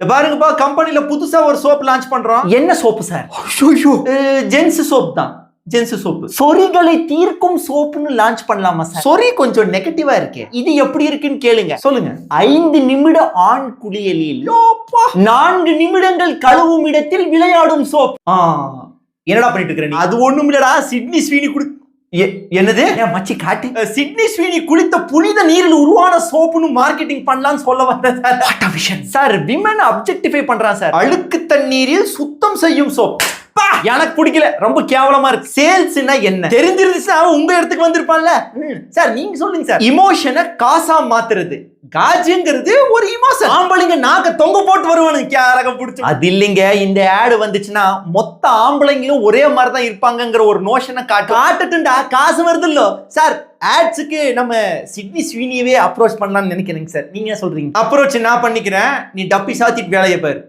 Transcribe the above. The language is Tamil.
பாருங்கப்பா, கம்பெனில புதுசா ஒரு சோப் லான்ச் பண்றோம். என்ன சோப்பு சார்? ஐயோ, ஜென்ஸ் சோப் தான். Gents soap. சொறிகளை தீர்க்கும் சோப்புன்னு லான்ச் பண்ணலாமா சார்? சொறி கொஞ்சம் நெகட்டிவா இருக்கு. இது எப்படி இருக்குன்னு கேளுங்க. சொல்லுங்க. 5 நிமிட ஆண் குளியலில் 4 நிமிடங்கள் கழுவும் இடத்தில் விளையாடும் சோப். என்னடா பண்ணிட்டு இருக்க நீ? அது ஒண்ணும் இல்லடா, சிட்னி ஸ்வீனி குடி. என்னது? மச்சி காட்டு. சிட்னி ஸ்வீனி குளித்த புனித நீரில் உருவான சோப்புன்னு மார்க்கெட்டிங் பண்ணலாம்னு சொல்ல வந்தேன் சார். விமன் அப்ஜெக்டிஃபை பண்றான் சார். அழுக்கு தண்ணீரில் சுத்தம் செய்யும் சோப். எனக்கு பிடிக்கல, ரொம்ப கேவலமா இருக்கு. சேல்ஸ்னா என்ன தெரிஞ்சிருந்துச்சுன்னா உங்க இடத்துக்கு வந்திருப்பான்ல. சார் நீங்க சொல்லுங்க சார். இமோஷனை காசா மாத்துறது. காஜுங்கிறது ஒரு இமோஷன். ஆம்பளைங்க நாக்க தொங்க போட்டு வருவானுங்க கேரகம் பிடிச்சு. அது இல்லைங்க, இந்த ஆடு வந்துச்சுன்னா மொத்த ஆம்பளைங்களும் ஒரே மாதிரி தான் இருப்பாங்கங்கிற ஒரு நோஷனை காட்டுட்டுண்டா காசு வருது இல்ல சார். ஆட்ஸுக்கு நம்ம சிட்னி ஸ்வீனியவே அப்ரோச் பண்ணலாம்னு நினைக்கிறேங்க சார். நீங்க சொல்றீங்க. அப்ரோச் நான் பண்ணிக்கிறேன், நீ டப்பி சாத்திட்டு வேலையை பாரு.